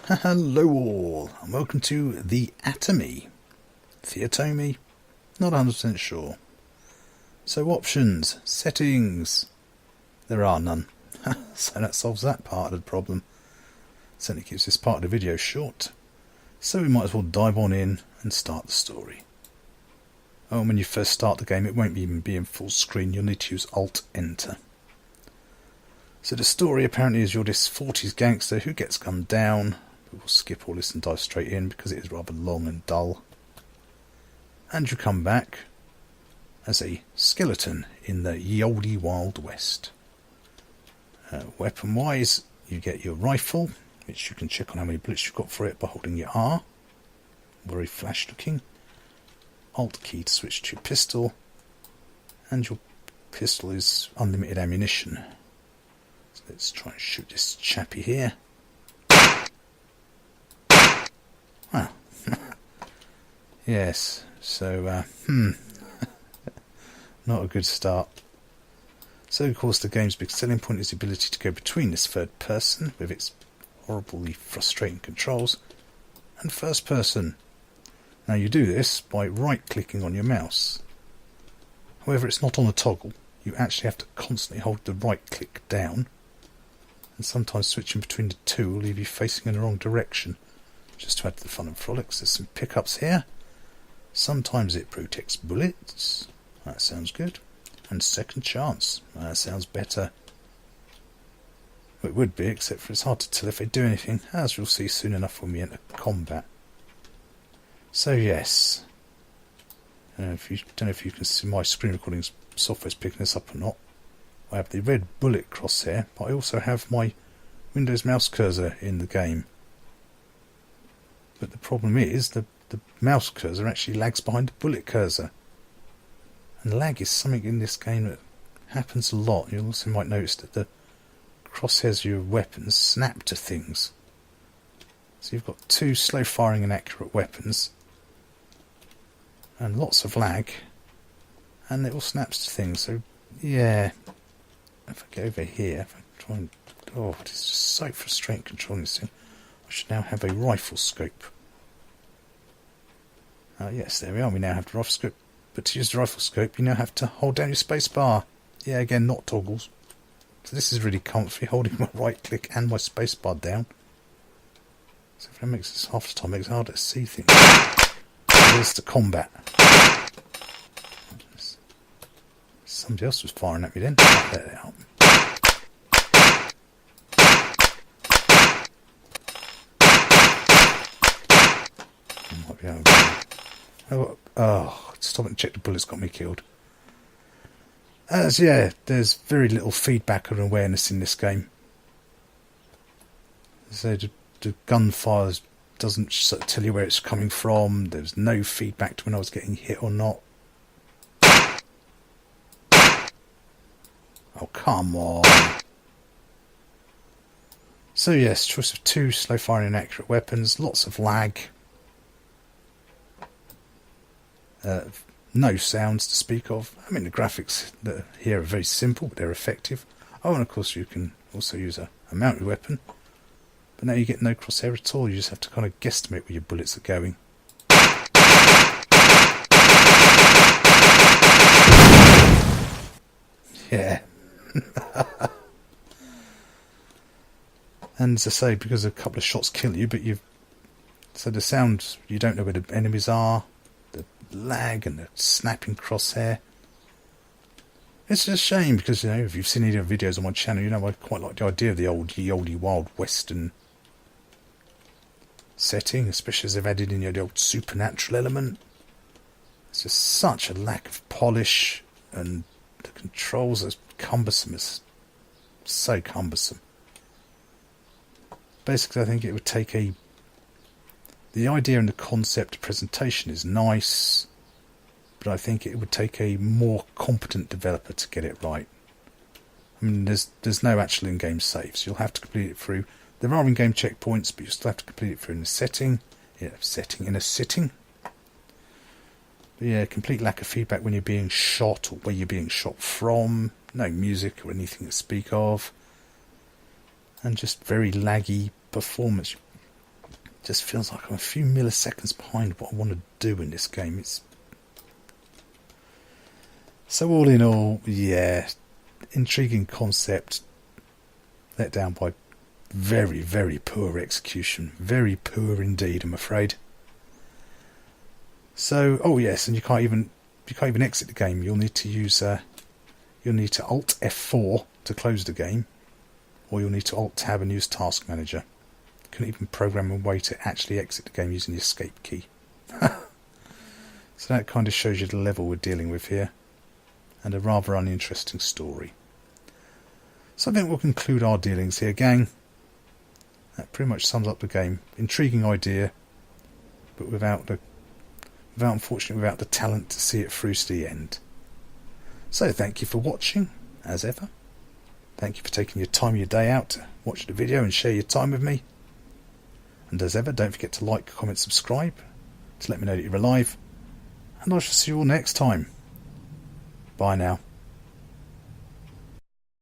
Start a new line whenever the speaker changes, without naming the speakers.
Hello all, and welcome to the atomy. The atomy? Not 100% sure. So options, settings. There are none. So that solves that part of the problem. Certainly keeps this part of the video short. So we might as well dive on in and start the story. Oh, and when you first start the game it won't even be in full screen, you'll need to use Alt-Enter. So the story apparently is you're this 40s gangster who gets gunned down. We'll skip all this and dive straight in because it is rather long and dull. And you come back as a skeleton in the ye olde Wild West. Weapon wise, you get your rifle, which you can check on how many bullets you've got for it by holding your R. Very flash looking. Alt key to switch to your pistol. And your pistol is unlimited ammunition. So let's try and shoot this chappy here. Wow. Yes, so, not a good start. So, of course, the game's big selling point is the ability to go between this third person, with its horribly frustrating controls, and first person. Now, you do this by right-clicking on your mouse. However, it's not on the toggle. You actually have to constantly hold the right-click down, and sometimes switching between the two will leave you facing in the wrong direction. Just to add to the fun and frolics, there's some pickups here. Sometimes it protects bullets. That sounds good. And second chance. That sounds better. Well, it would be, except for it's hard to tell if they do anything, as we'll see soon enough when we enter combat. So yes. Don't know if you can see my screen recording software's picking this up or not. I have the red bullet crosshair, but I also have my Windows mouse cursor in the game. But the problem is the mouse cursor actually lags behind the bullet cursor. And lag is something in this game that happens a lot. You also might notice that the crosshairs of your weapons snap to things. So you've got two slow firing and accurate weapons. And lots of lag. And it all snaps to things. So yeah. If I go over here, if I try and... Oh, it's just so frustrating controlling this thing. I should now have a rifle scope. Yes, there we are. We now have the rifle scope. But to use the rifle scope, you now have to hold down your space bar. Yeah, again, not toggles. So this is really comfy, holding my right click and my space bar down. So if that makes this half the time, it makes it harder to see things. Here's the combat. Somebody else was firing at me then. There they are. Oh, stop and check the bullets got me killed. Yeah, there's very little feedback and awareness in this game. So the gunfire doesn't sort of tell you where it's coming from. There's no feedback to when I was getting hit or not. Oh, come on. So yes, choice of two slow firing and accurate weapons, lots of lag. No sounds to speak of. I mean, the graphics that are here are very simple, but they're effective. Oh, and of course you can also use a mounted weapon. But now you get no crosshair at all. You just have to kind of guesstimate where your bullets are going. Yeah. And as I say, because a couple of shots kill you, but so the sound, you don't know where the enemies are. The lag and the snapping crosshair. It's a shame because, you know, if you've seen any of the videos on my channel, you know I quite like the idea of the ye olde Wild Western setting, especially as they've added in the old supernatural element. It's just such a lack of polish, and the controls are cumbersome. It's so cumbersome. Basically, I think it would take the idea and the concept presentation is nice, but I think it would take a more competent developer to get it right. I mean, there's no actual in-game saves. You'll have to complete it through. There are in-game checkpoints, but you still have to complete it through in a sitting. But yeah, complete lack of feedback when you're being shot or where you're being shot from. No music or anything to speak of. And just very laggy performance. just feels like I'm a few milliseconds behind what I want to do in this game. It's so all in all, yeah, intriguing concept, let down by very, very poor execution. Very poor indeed, I'm afraid. So, oh yes, and you can't even exit the game. You'll need to use you'll need to Alt F4 to close the game, or you'll need to Alt Tab and use Task Manager. You couldn't even program a way to actually exit the game using the escape key. So that kind of shows you the level we're dealing with here, and a rather uninteresting story. So I think we'll conclude our dealings here, gang. That pretty much sums up the game. Intriguing idea, but unfortunately without the talent to see it through to the end. So thank you for watching, as ever. Thank you for taking your time of your day out to watch the video and share your time with me. And as ever, don't forget to like, comment, subscribe to let me know that you're alive. And I shall see you all next time. Bye now.